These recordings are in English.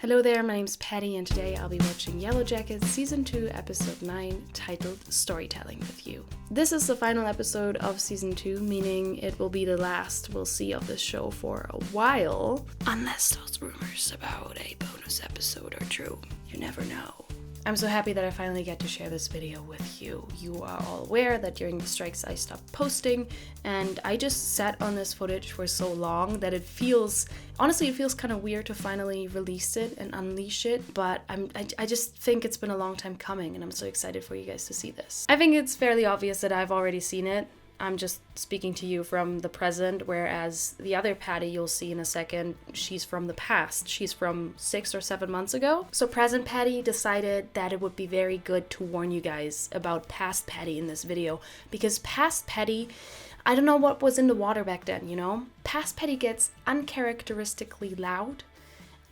Hello there, my name's Patty and today I'll be watching YELLOWJACKETS Season 2, Episode 9, titled Storytelling with You. This is the final episode of Season 2, meaning it will be the last we'll see of this show for a while, unless those rumors about a bonus episode are true. You never know. I'm so happy that I finally get to share this video with you. You are all aware that during the strikes I stopped posting, and I just sat on this footage for so long that it feels kind of weird to finally release it and unleash it, but I just think it's been a long time coming, and I'm so excited for you guys to see this. I think it's fairly obvious that I've already seen it. I'm just speaking to you from the present, whereas the other Patty you'll see in a second, she's from the past. She's from 6 or 7 months ago. So present Patty decided that it would be very good to warn you guys about past Patty in this video, because past Patty, I don't know what was in the water back then, you know? Past Patty gets uncharacteristically loud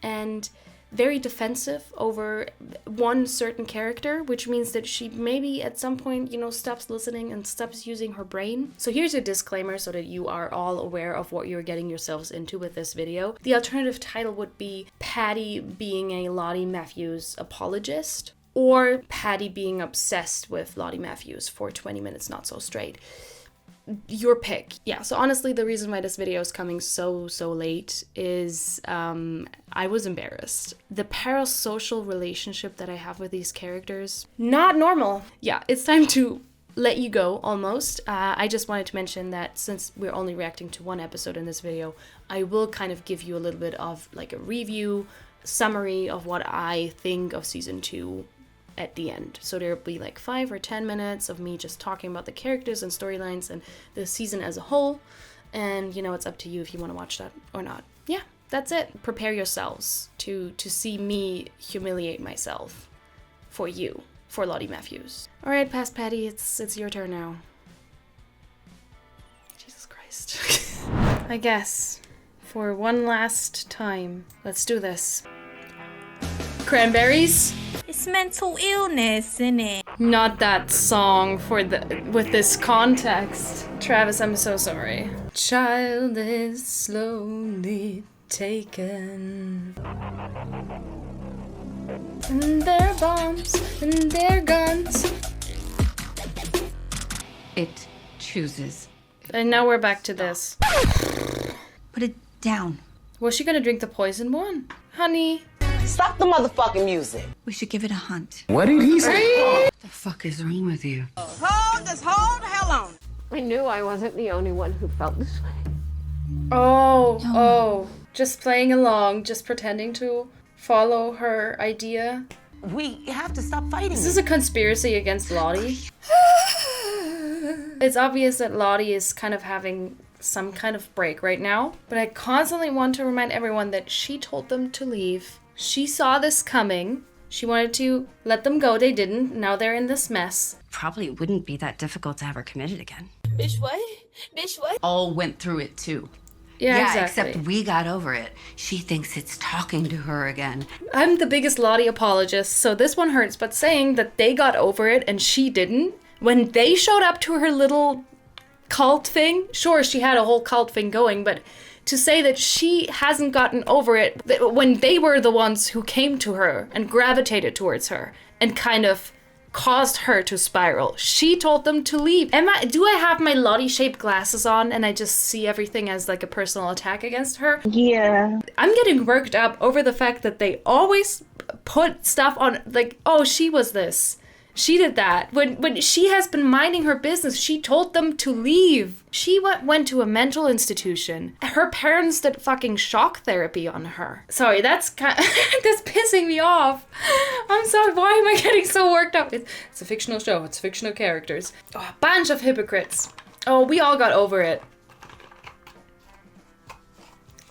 and very defensive over one certain character, which means that she maybe at some point, you know, stops listening and stops using her brain. So here's a disclaimer so that you are all aware of what you're getting yourselves into with this video. The alternative title would be Patty being a Lottie Matthews apologist, or Patty being obsessed with Lottie Matthews for 20 minutes not so straight. Your pick. Yeah, so honestly, the reason why this video is coming so late is I was embarrassed. The parasocial relationship that I have with these characters, not normal. Yeah, it's time to let you go, almost. I just wanted to mention that since we're only reacting to one episode in this video, I will kind of give you a little bit of like a review, summary of what I think of Season 2 at the end. So there'll be like 5 or 10 minutes of me just talking about the characters and storylines and the season as a whole. And you know, it's up to you if you want to watch that or not. Yeah, that's it. Prepare yourselves to see me humiliate myself for you, for Lottie Matthews. All right, past Patty, it's your turn now. Jesus Christ. I guess for one last time, let's do this. Cranberries? It's mental illness, isn't it? Not that song with this context. Travis, I'm so sorry. Child is slowly taken. And their bombs and their guns. It chooses. And now we're back to this. Put it down. Was she gonna drink the poison one? Honey. Stop the motherfucking music. We should give it a hunt. What did he say? What the fuck is wrong with you? Hold the hell on. I knew I wasn't the only one who felt this way. Oh. Just playing along, just pretending to follow her idea. We have to stop fighting. This is a conspiracy against Lottie. It's obvious that Lottie is kind of having some kind of break right now, but I constantly want to remind everyone that she told them to leave. She saw this coming. She wanted to let them go. They didn't. Now they're in this mess. Probably wouldn't be that difficult to have her committed again. Bitch, what? Bitch, what? All went through it too. Yeah, exactly. Except we got over it. She thinks it's talking to her again. I'm the biggest Lottie apologist, so this one hurts, but saying that they got over it and she didn't, when they showed up to her little cult thing, sure, she had a whole cult thing going, but to say that she hasn't gotten over it when they were the ones who came to her and gravitated towards her and kind of caused her to spiral. She told them to leave. Do I have my Lottie-shaped glasses on and I just see everything as like a personal attack against her? Yeah. I'm getting worked up over the fact that they always put stuff on, like, oh, she was this. She did that. When she has been minding her business, she told them to leave. She went to a mental institution. Her parents did fucking shock therapy on her. Sorry, that's pissing me off. I'm sorry, why am I getting so worked up? It's a fictional show, it's fictional characters. Oh, a bunch of hypocrites. Oh, we all got over it.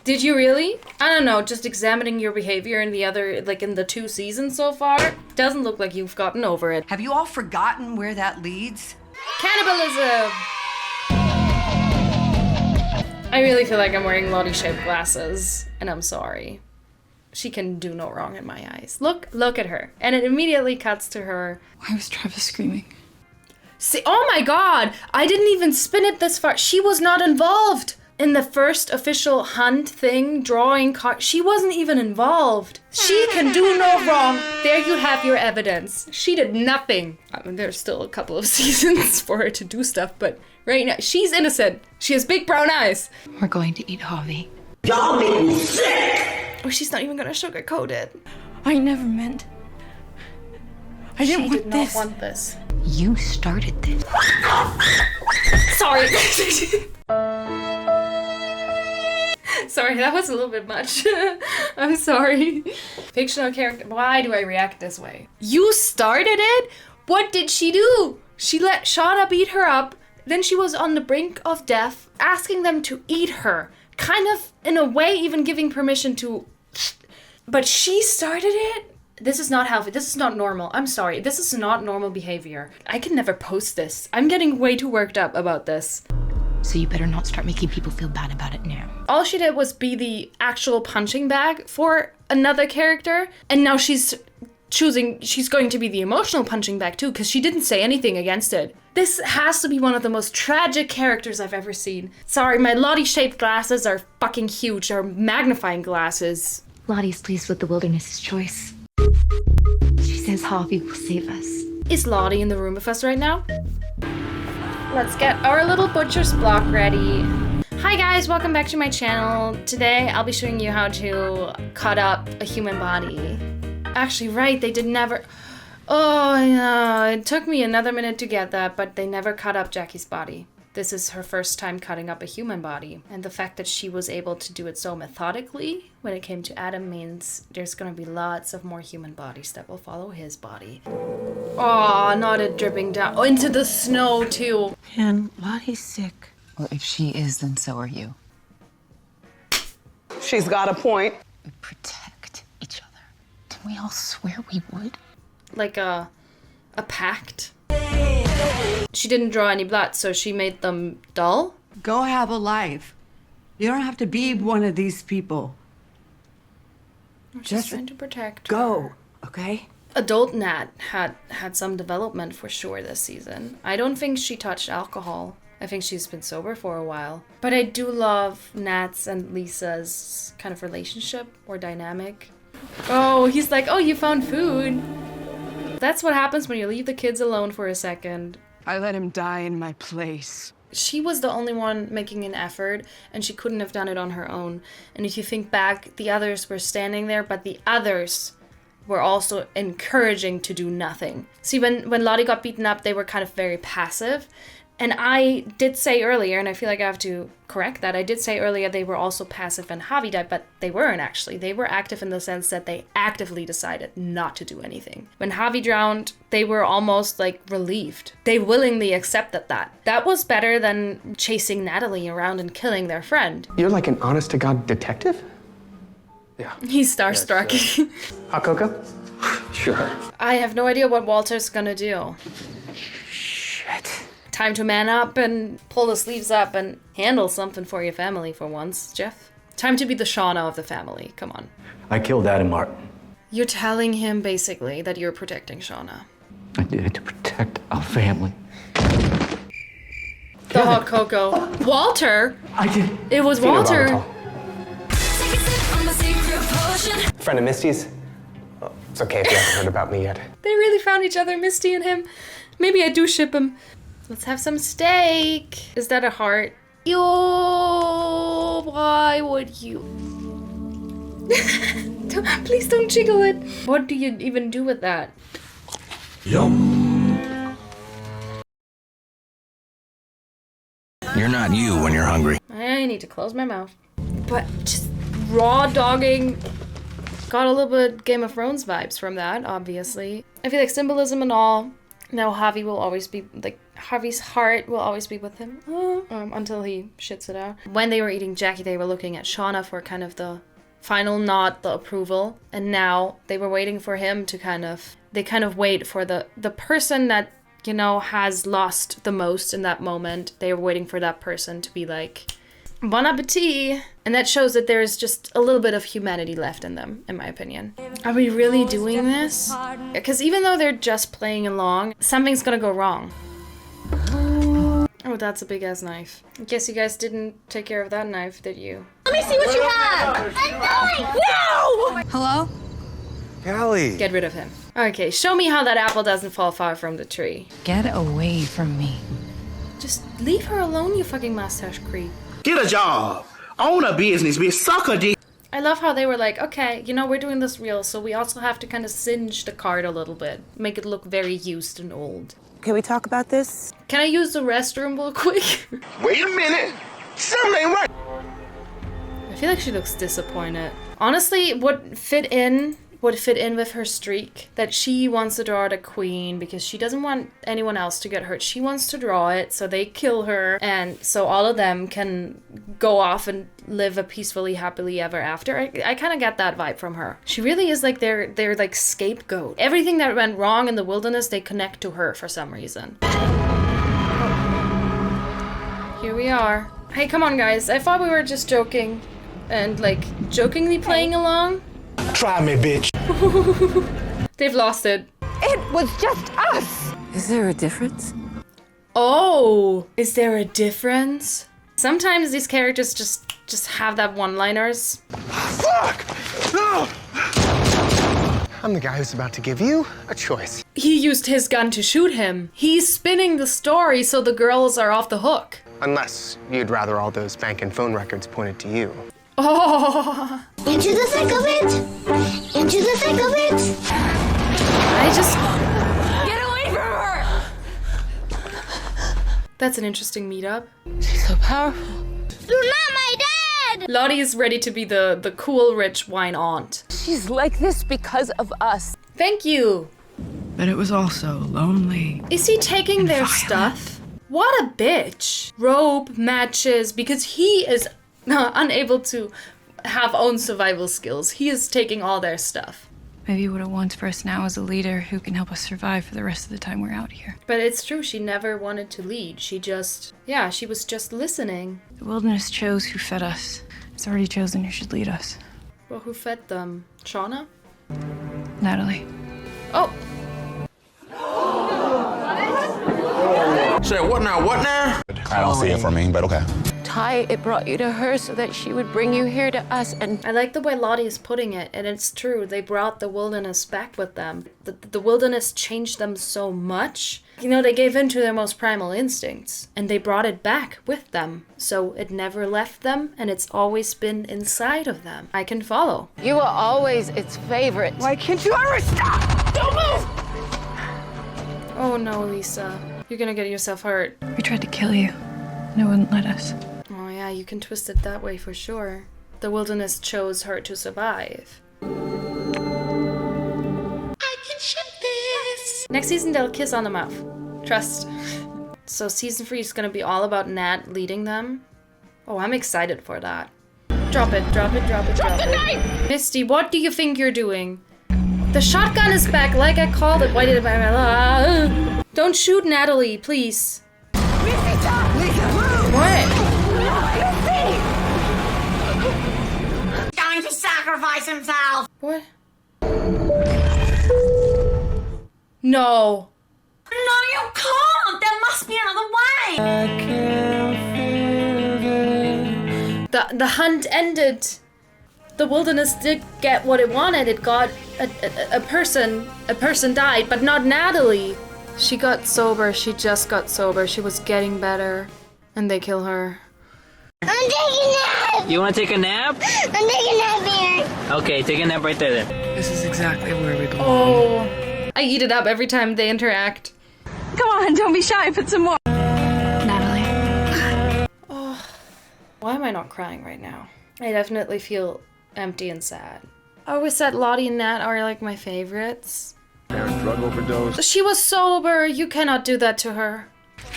Did you really? I don't know, just examining your behavior in the 2 seasons so far, doesn't look like you've gotten over it. Have you all forgotten where that leads? Cannibalism! I really feel like I'm wearing Lottie-shaped glasses, and I'm sorry. She can do no wrong in my eyes. Look at her. And it immediately cuts to her. Why was Travis screaming? See, oh my god! I didn't even spin it this far. She was not involved! in the first official hunt thing, drawing cards. She wasn't even involved. She can do no wrong. There you have your evidence. She did nothing. I mean, there's still a couple of seasons for her to do stuff, but right now, she's innocent. She has big brown eyes. We're going to eat Javi. Y'all make me sick. Oh, she's not even gonna sugarcoat it. I never meant. I didn't She want did this. not want this. You started this. Sorry. Sorry, that was a little bit much. I'm sorry. Fictional character. Why do I react this way? You started it? What did she do? She let Shauna beat her up. Then she was on the brink of death, asking them to eat her. Kind of, in a way, even giving permission to... But she started it? This is not healthy. This is not normal. I'm sorry. This is not normal behavior. I can never post this. I'm getting way too worked up about this. So you better not start making people feel bad about it now. All she did was be the actual punching bag for another character, and now she's going to be the emotional punching bag too, because she didn't say anything against it. This has to be one of the most tragic characters I've ever seen. Sorry, my Lottie-shaped glasses are fucking huge. They're magnifying glasses. Lottie's pleased with the wilderness's choice. She says Javi will save us. Is Lottie in the room with us right now? Let's get our little butcher's block ready. Hi guys, welcome back to my channel. Today I'll be showing you how to cut up a human body. Actually, right, they did never... Oh, no, it took me another minute to get that, but they never cut up Jackie's body. This is her first time cutting up a human body. And the fact that she was able to do it so methodically when it came to Adam means there's gonna be lots of more human bodies that will follow his body. Oh, not it dripping down. Oh, into the snow too. And Lottie's sick. Well, if she is, then so are you. She's got a point. We protect each other. Didn't we all swear we would? Like a pact. She didn't draw any blood, so she made them dull. Go have a life. You don't have to be one of these people. She's Just trying to protect Go, her. okay? Adult Nat had some development for sure this season. I don't think she touched alcohol. I think she's been sober for a while. But I do love Nat's and Lisa's kind of relationship or dynamic. Oh, he's like, oh, you found food. That's what happens when you leave the kids alone for a second. I let him die in my place. She was the only one making an effort, and she couldn't have done it on her own. And if you think back, the others were standing there, but the others were also encouraging to do nothing. See, when Lottie got beaten up, they were kind of very passive. And I did say earlier, and I feel like I have to correct that, I did say earlier they were also passive when Javi died, but they weren't actually. They were active in the sense that they actively decided not to do anything. When Javi drowned, they were almost like relieved. They willingly accepted that. That was better than chasing Natalie around and killing their friend. You're like an honest-to-God detective? Yeah. He's starstruck. Hot cocoa? Sure. I have no idea what Walter's gonna do. Shit. Time to man up and pull the sleeves up and handle something for your family for once, Jeff. Time to be the Shauna of the family. Come on. I killed Adam Martin. You're telling him basically that you're protecting Shauna. I did it to protect our family. The hot cocoa. Walter? I did. It was Feed her, Walter. Roberto. Friend of Misty's? Oh, it's okay if you haven't heard about me yet. They really found each other, Misty and him. Maybe I do ship him. Let's have some steak. Is that a heart? Yo, why would you? Please don't jiggle it. What do you even do with that? Yum. You're not you when you're hungry. I need to close my mouth. But just raw dogging. Got a little bit Game of Thrones vibes from that, obviously. I feel like symbolism and all. Now Javi will always be, like, Javi's heart will always be with him. Until he shits it out. When they were eating Jackie, they were looking at Shauna for kind of the final nod, the approval. And now they were waiting for him to they kind of wait for the person that, you know, has lost the most in that moment. They were waiting for that person to be like, bon appetit. And that shows that there is just a little bit of humanity left in them, in my opinion. Are we really doing this? Because even though they're just playing along, something's gonna go wrong. Oh, that's a big ass knife. I guess you guys didn't take care of that knife, did you? Let me see what you have. No! Hello? Callie. Get rid of him. Okay, show me how that apple doesn't fall far from the tree. Get away from me. Just leave her alone, you fucking mustache creep. Get a job. Own a business, bitch. Suck a dick. I love how they were like, okay, you know, we're doing this real, so we also have to kind of singe the card a little bit. Make it look very used and old. Can we talk about this? Can I use the restroom real quick? Wait a minute. Something ain't right. I feel like she looks disappointed. Honestly, would fit in with her streak that she wants to draw the queen because she doesn't want anyone else to get hurt. She wants to draw it so they kill her and so all of them can go off and live a peacefully, happily ever after. I kind of get that vibe from her. She really is like their like scapegoat. Everything that went wrong in the wilderness, they connect to her for some reason. Here we are. Hey, come on guys. I thought we were just joking and like jokingly playing along. Try me, bitch. They've lost it. It was just us. Is there a difference? Oh, is there a difference? Sometimes these characters just have that one-liners. Fuck! No! I'm the guy who's about to give you a choice. He used his gun to shoot him. He's spinning the story so the girls are off the hook. Unless you'd rather all those bank and phone records pointed to you. Oh. Into the thick of it. Into the thick of it. I just... Get away from her. That's an interesting meetup. She's so powerful. You're not my dad. Lottie is ready to be the cool, rich wine aunt. She's like this because of us. Thank you. But it was also lonely. Is he taking their violent. stuff? What a bitch. Rope, matches, because he is unable to have own survival skills. He is taking all their stuff. Maybe what it wants for us now is a leader who can help us survive for the rest of the time we're out here. But it's true, she never wanted to lead. She was just listening. The wilderness chose who fed us. It's already chosen who should lead us. Well, who fed them? Shauna? Natalie. Oh, Say what now? What now? I don't see it for me, but okay. Ty, it brought you to her so that she would bring you here to us, and I like the way Lottie is putting it, and it's true. They brought the wilderness back with them. The wilderness changed them so much. You know, they gave in to their most primal instincts, and they brought it back with them. So it never left them, and it's always been inside of them. I can follow. you were always its favorite. Why can't you ever stop? Don't move! Oh no, Lisa. You're gonna get yourself hurt. We tried to kill you. No one wouldn't let us. Oh yeah, you can twist it that way for sure. The wilderness chose her to survive. I can shoot this. Next season, they'll kiss on the mouth. Trust. So season 3 is gonna be all about Nat leading them. Oh, I'm excited for that. Drop it, drop it, drop it, drop it. Misty, what do you think you're doing? The shotgun is back, like I called it. Why did I... Don't shoot Natalie, please. What? Going to sacrifice himself. What? No. No, you can't. There must be another way. The hunt ended. The wilderness did get what it wanted. It got a person. A person died, but not Natalie. She got sober. She just got sober. She was getting better. And they kill her. I'm taking a nap. You want to take a nap? I'm taking a nap here. Okay, take a nap right there then. This is exactly where we belong. Oh. I eat it up every time they interact. Come on, don't be shy. Put some more. Natalie. Oh. Why am I not crying right now? I definitely feel empty and sad. I always said Lottie and Nat are like my favorites. Drug overdose. She was sober. You cannot do that to her.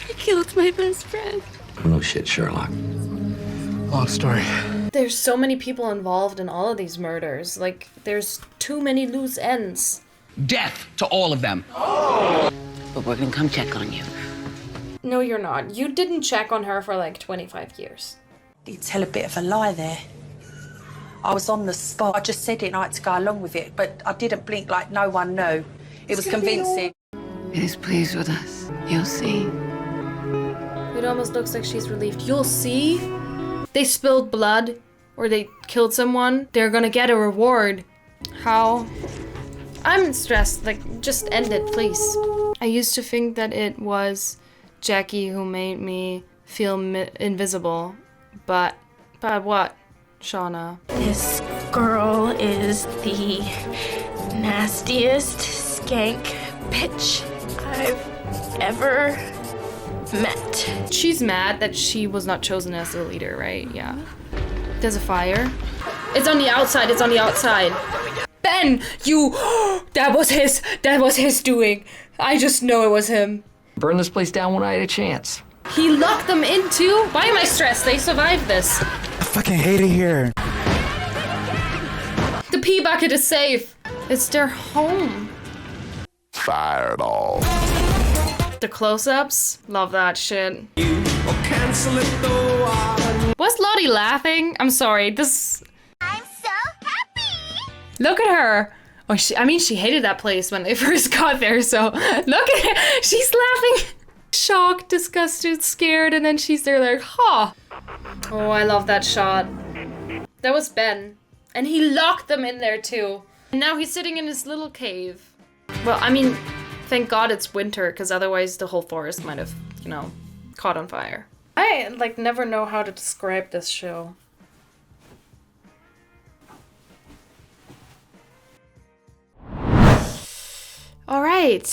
I killed my best friend. No shit, Sherlock. Long story. There's so many people involved in all of these murders. Like, there's too many loose ends. Death to all of them. But we're gonna come check on you. No, you're not. You didn't check on her for like 25 years. You tell a bit of a lie there. I was on the spot. I just said it and I had to go along with it, but I didn't blink like no one knew. It was convincing. He is pleased with us. You'll see. It almost looks like she's relieved. You'll see. They spilled blood or they killed someone. They're gonna get a reward. How? I'm stressed. Like, just end it, please. I used to think that it was Jackie who made me feel invisible. But what, Shauna? This girl is the nastiest skank bitch I've ever met. She's mad that she was not chosen as the leader, right? Yeah. There's a fire. It's on the outside. It's on the outside. Ben, you... That was his doing. I just know it was him. Burn this place down when I had a chance. He locked them in too? Why am I stressed? They survived this. I fucking hate it here. The pee bucket is safe. It's their home. Fireball. The close-ups? Love that shit. Was Lottie laughing? I'm sorry, this... I'm so happy! Look at her. Oh, she hated that place when they first got there, so... Look at her. She's laughing. Shocked, disgusted, scared, and then she's there like, huh. Oh, I love that shot. That was Ben. And he locked them in there too. And now he's sitting in his little cave. Well, I mean... Thank God it's winter, because otherwise the whole forest might have, you know, caught on fire. I, like, never know how to describe this show. Alright,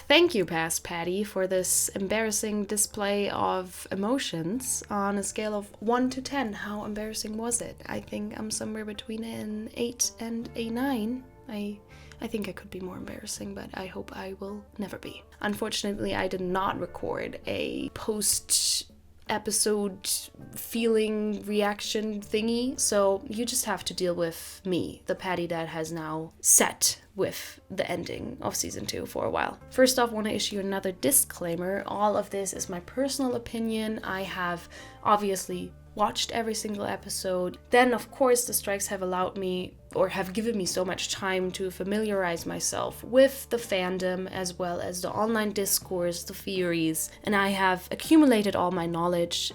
thank you, Past Patty, for this embarrassing display of emotions. On a scale of 1 to 10, how embarrassing was it? I think I'm somewhere between an 8 and a 9. I think I could be more embarrassing, but I hope I will never be. Unfortunately, I did not record a post-episode feeling reaction thingy, so you just have to deal with me, the Patty that has now set with the ending of season 2 for a while. First off, I want to issue another disclaimer. All of this is my personal opinion. I have obviously watched every single episode. Then, of course, the strikes have allowed me or have given me so much time to familiarize myself with the fandom as well as the online discourse, the theories, and I have accumulated all my knowledge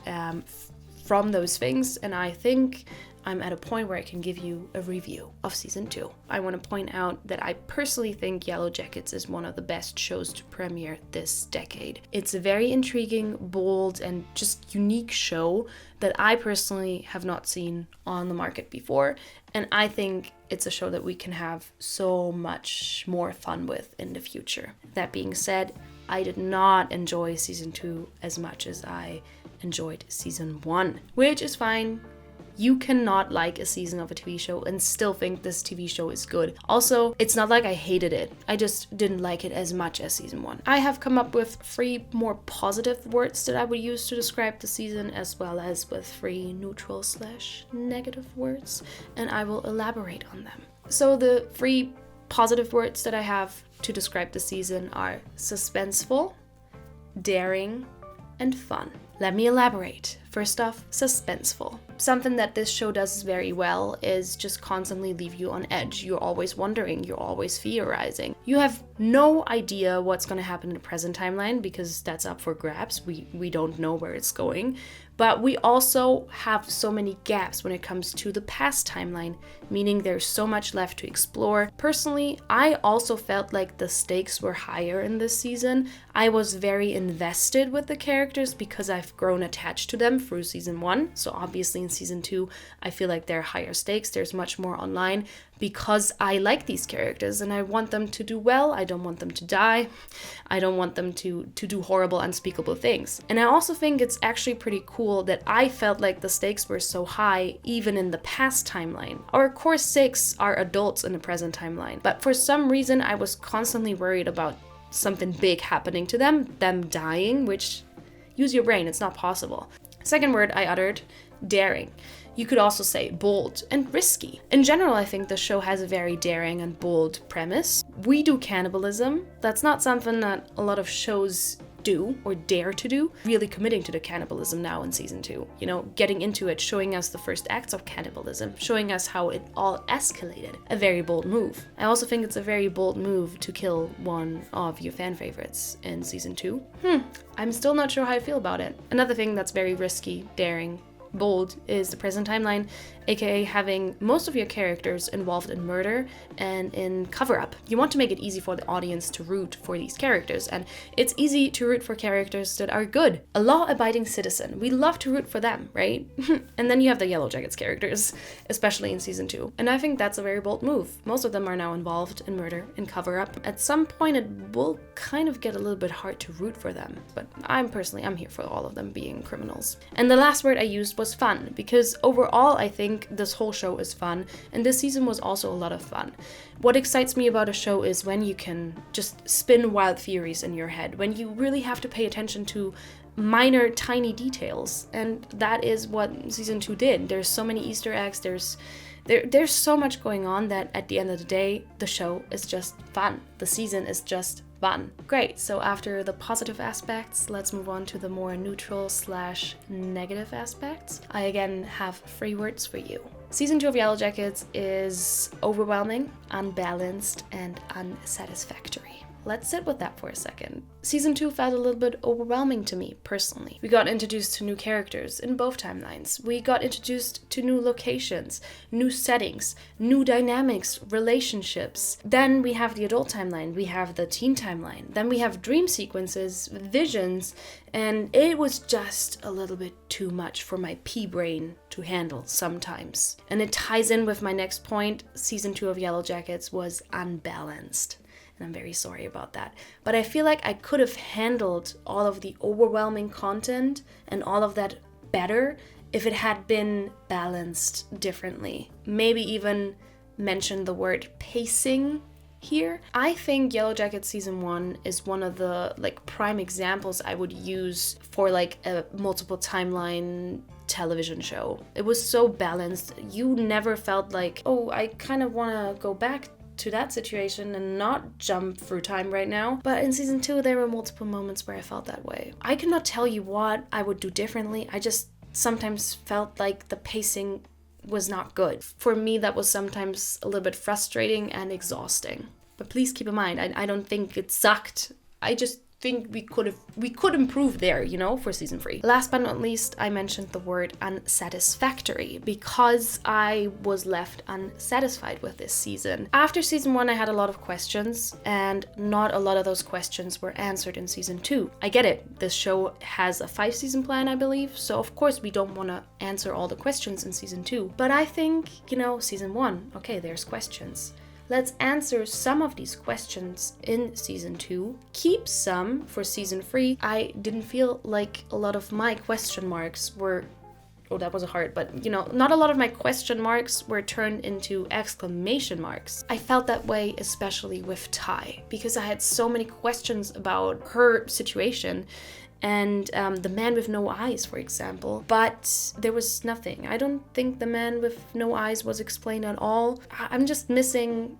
from those things, and I think I'm at a point where I can give you a review of season 2. I want to point out that I personally think YELLOWJACKETS is one of the best shows to premiere this decade. It's a very intriguing, bold, and just unique show that I personally have not seen on the market before, and I think it's a show that we can have so much more fun with in the future. That being said, I did not enjoy season 2 as much as I enjoyed season 1, which is fine. You cannot like a season of a TV show and still think this TV show is good. Also, it's not like I hated it. I just didn't like it as much as season 1. I have come up with 3 more positive words that I would use to describe the season, as well as with 3 neutral/negative words, and I will elaborate on them. So the 3 positive words that I have to describe the season are suspenseful, daring, and fun. Let me elaborate. First off, suspenseful. Something that this show does very well is just constantly leave you on edge. You're always wondering, you're always theorizing. You have no idea what's going to happen in the present timeline because that's up for grabs. We don't know where it's going. But we also have so many gaps when it comes to the past timeline, meaning there's so much left to explore. Personally, I also felt like the stakes were higher in this season. I was very invested with the characters because I've grown attached to them through season 1. So obviously in season 2, I feel like there are higher stakes. There's much more online because I like these characters and I want them to do well. I don't want them to die. I don't want them to do horrible, unspeakable things. And I also think it's actually pretty cool that I felt like the stakes were so high even in the past timeline. Our core 6 are adults in the present timeline, but for some reason I was constantly worried about something big happening to them dying, which, use your brain, it's not possible. Second word I uttered, daring. You could also say bold and risky. In general, I think the show has a very daring and bold premise. We do cannibalism. That's not something that a lot of shows do or dare to do, really committing to the cannibalism now in season 2. You know, getting into it, showing us the first acts of cannibalism, showing us how it all escalated. A very bold move. I also think it's a very bold move to kill one of your fan favorites in season 2. I'm still not sure how I feel about it. Another thing that's very risky, daring, bold is the present timeline, aka having most of your characters involved in murder and in cover-up. You want to make it easy for the audience to root for these characters, and it's easy to root for characters that are good. A law-abiding citizen. We love to root for them, right? And then you have the YELLOWJACKETS characters, especially in season 2. And I think that's a very bold move. Most of them are now involved in murder and cover-up. At some point it will kind of get a little bit hard to root for them, but I'm here for all of them being criminals. And the last word I used was fun, because overall I think this whole show is fun, and this season was also a lot of fun. What excites me about a show is when you can just spin wild theories in your head, when you really have to pay attention to minor, tiny details, and that is what season 2 did. There's so many Easter eggs, there's so much going on that at the end of the day, the show is just fun. The season is just fun. Great, so after the positive aspects, let's move on to the more neutral / negative aspects. I again have 3 words for you. Season 2 of YELLOWJACKETS is overwhelming, unbalanced, and unsatisfactory. Let's sit with that for a second. Season 2 felt a little bit overwhelming to me, personally. We got introduced to new characters in both timelines. We got introduced to new locations, new settings, new dynamics, relationships. Then we have the adult timeline, we have the teen timeline. Then we have dream sequences, visions, and it was just a little bit too much for my pea brain to handle sometimes. And it ties in with my next point. Season 2 of YELLOWJACKETS was unbalanced. And I'm very sorry about that. But I feel like I could have handled all of the overwhelming content and all of that better if it had been balanced differently. Maybe even mention the word pacing here. I think YELLOWJACKETS season 1 is one of the prime examples I would use for a multiple timeline television show. It was so balanced. You never felt like, oh, I kind of want to go back to that situation and not jump through time right now. But in season 2, there were multiple moments where I felt that way. I cannot tell you what I would do differently. I just sometimes felt like the pacing was not good. For me, that was sometimes a little bit frustrating and exhausting. But please keep in mind, I don't think it sucked. I just think we could improve there, for season 3. Last but not least, I mentioned the word unsatisfactory because I was left unsatisfied with this season. After season 1, I had a lot of questions, and not a lot of those questions were answered in season 2. I get it. This show has a 5-season plan, I believe, so of course we don't want to answer all the questions in season 2. But I think, season 1, okay, there's questions. Let's answer some of these questions in season 2. Keep some for season 3. I didn't feel like a lot of my question marks were, that was hard, but not a lot of my question marks were turned into exclamation marks. I felt that way especially with Ty, because I had so many questions about her situation and the man with no eyes, for example, but there was nothing. I don't think the man with no eyes was explained at all. I'm just missing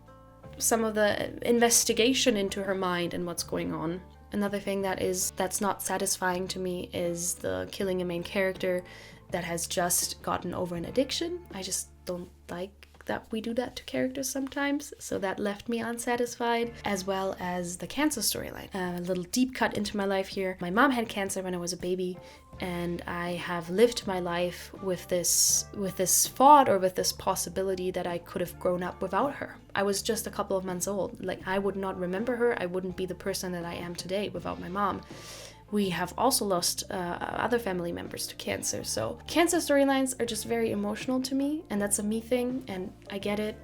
some of the investigation into her mind and what's going on. Another thing that's not satisfying to me is the killing a main character that has just gotten over an addiction. I just don't like that we do that to characters sometimes, so that left me unsatisfied, as well as the cancer storyline. A little deep cut into my life here. My mom had cancer when I was a baby, and I have lived my life with this thought or with this possibility that I could have grown up without her. I was just a couple of months old. I would not remember her. I wouldn't be the person that I am today without my mom. We have also lost other family members to cancer. So cancer storylines are just very emotional to me, and that's a me thing, and I get it.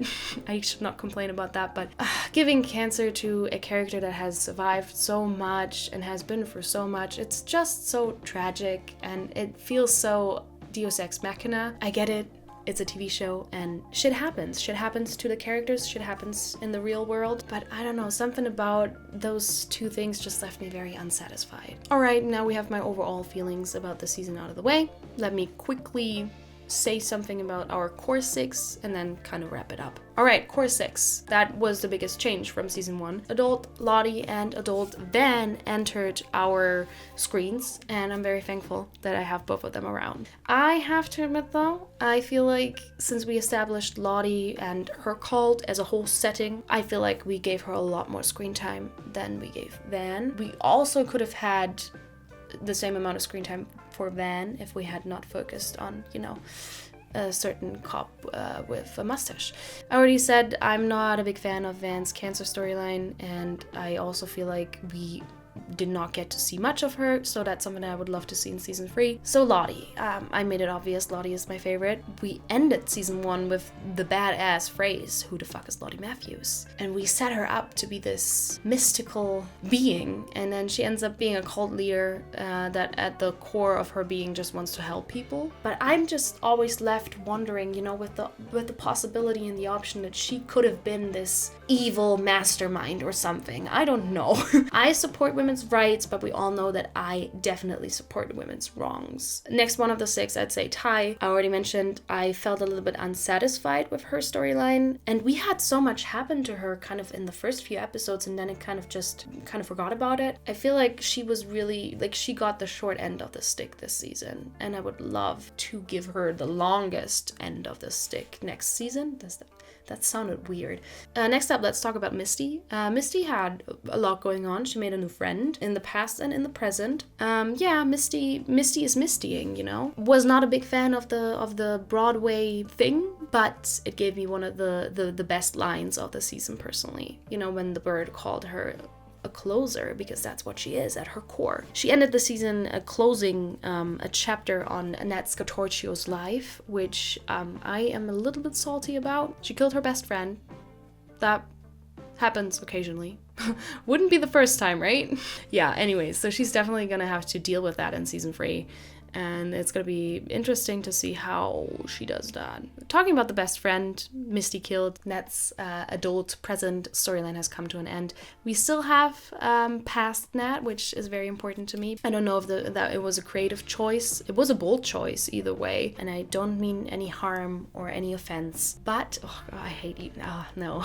I should not complain about that, but giving cancer to a character that has survived so much and has been through so much, it's just so tragic, and it feels so Deus Ex Machina. I get it. It's a TV show and shit happens. Shit happens to the characters, shit happens in the real world. But I don't know, something about those two things just left me very unsatisfied. Alright, now we have my overall feelings about the season out of the way. Let me quickly say something about our core 6 and then kind of wrap it up. Alright, core 6. That was the biggest change from season 1. Adult Lottie and adult Van entered our screens, and I'm very thankful that I have both of them around. I have to admit though, I feel like since we established Lottie and her cult as a whole setting, I feel like we gave her a lot more screen time than we gave Van. We also could have had the same amount of screen time for Van if we had not focused on, you know, a certain cop with a mustache. I already said I'm not a big fan of Van's cancer storyline, and I also feel like we did not get to see much of her, so that's something I would love to see in season 3. So Lottie, I made it obvious, Lottie is my favorite. We ended season 1 with the badass phrase, "Who the fuck is Lottie Matthews?" And we set her up to be this mystical being, and then she ends up being a cult leader that at the core of her being just wants to help people. But I'm just always left wondering, you know, with the possibility and the option that she could have been this evil mastermind or something. I don't know. I support women's rights, but we all know that I definitely support women's wrongs. Next one of the 6, I'd say Ty. I already mentioned I felt a little bit unsatisfied with her storyline, and we had so much happen to her kind of in the first few episodes, and then it kind of forgot about it. I feel like she was really, like, she got the short end of the stick this season, and I would love to give her the longest end of the stick next season. That sounded weird. Next up, let's talk about Misty. Misty had a lot going on. She made a new friend in the past and in the present. Yeah, Misty is Mistying, you know. Was not a big fan of the Broadway thing, but it gave me one of the best lines of the season personally. You know, when the bird called her a closer, because that's what she is at her core. She ended the season closing a chapter on Nat Scatorcio's life, which I am a little bit salty about. She killed her best friend. That happens occasionally. Wouldn't be the first time, right? Yeah, anyways, so she's definitely gonna have to deal with that in season 3. And it's gonna be interesting to see how she does that. Talking about the best friend, Misty killed, Nat's adult present storyline has come to an end. We still have past Nat, which is very important to me. I don't know if that it was a creative choice. It was a bold choice either way, and I don't mean any harm or any offense. But I hate you. No.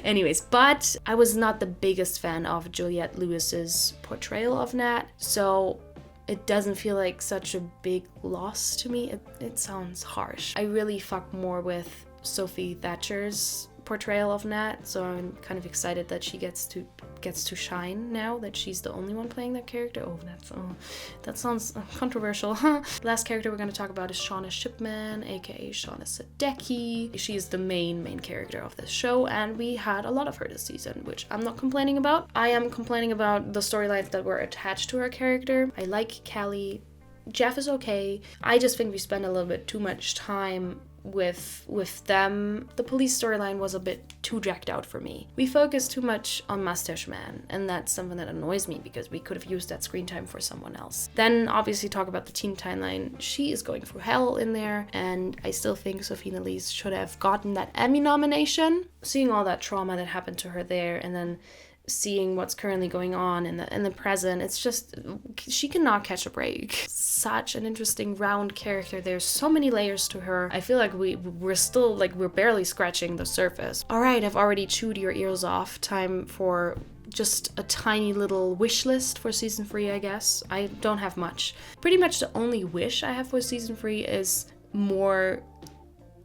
Anyways, but I was not the biggest fan of Juliette Lewis's portrayal of Nat, so it doesn't feel like such a big loss to me. It sounds harsh. I really fuck more with Sophie Thatcher's portrayal of Nat, so I'm kind of excited that she gets to shine now that she's the only one playing that character. That sounds controversial. Last character we're going to talk about is Shauna Shipman, aka Shauna Sadecki. She is the main character of this show, and we had a lot of her this season, which I'm not complaining about. I am complaining about the storylines that were attached to her character. I like Callie. Jeff is okay. I just think we spend a little bit too much time with them. The police storyline was a bit too dragged out for me. We focused too much on Mustache Man, and that's something that annoys me because we could have used that screen time for someone else. Then obviously talk about the teen timeline. She is going through hell in there, and I still think Sophie Elise should have gotten that Emmy nomination. Seeing all that trauma that happened to her there, and then seeing what's currently going on in the present, it's just, she cannot catch a break. Such an interesting round character. There's so many layers to her. I feel like we're barely scratching the surface. All right, I've already chewed your ears off. Time for just a tiny little wish list for season 3, I guess. I don't have much. Pretty much the only wish I have for season 3 is more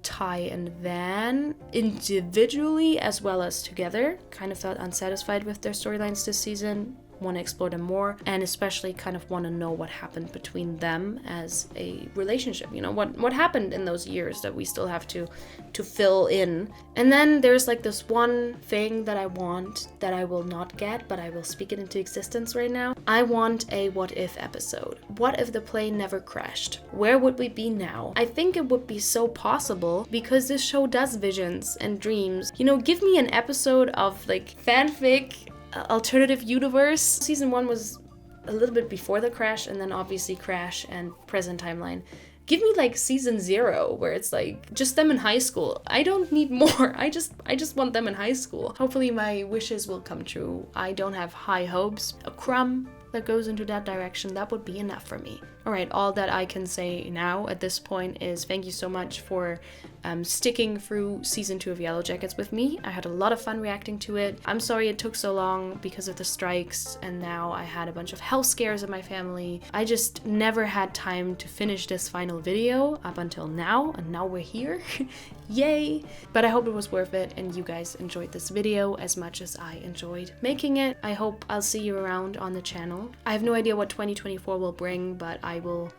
Ty and Van individually as well as together. Kind of felt unsatisfied with their storylines this season. Want to explore them more, and especially kind of want to know what happened between them as a relationship. You know, what happened in those years that we still have to fill in. And then there's like this one thing that I want that I will not get, but I will speak it into existence right now. I want a what if episode. What if the plane never crashed? Where would we be now? I think it would be so possible because this show does visions and dreams. You know, give me an episode of like fanfic alternative universe. Season 1 was a little bit before the crash, and then obviously crash and present timeline. Give me like season 0 where it's like just them in high school. I don't need more. I just want them in high school. Hopefully my wishes will come true. I don't have high hopes. A crumb that goes into that direction, that would be enough for me. Alright, all that I can say now at this point is thank you so much for sticking through season 2 of YELLOWJACKETS with me. I had a lot of fun reacting to it. I'm sorry it took so long because of the strikes, and now I had a bunch of health scares in my family. I just never had time to finish this final video up until now, and now we're here. Yay! But I hope it was worth it and you guys enjoyed this video as much as I enjoyed making it. I hope I'll see you around on the channel. I have no idea what 2024 will bring, but I will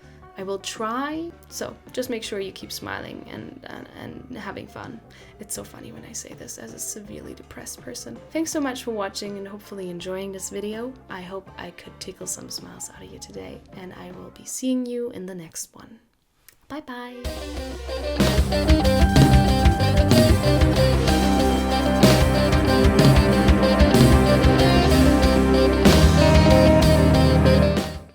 try. So just make sure you keep smiling and having fun. It's so funny when I say this as a severely depressed person. Thanks so much for watching and hopefully enjoying this video. I hope I could tickle some smiles out of you today, and I will be seeing you in the next one. Bye bye!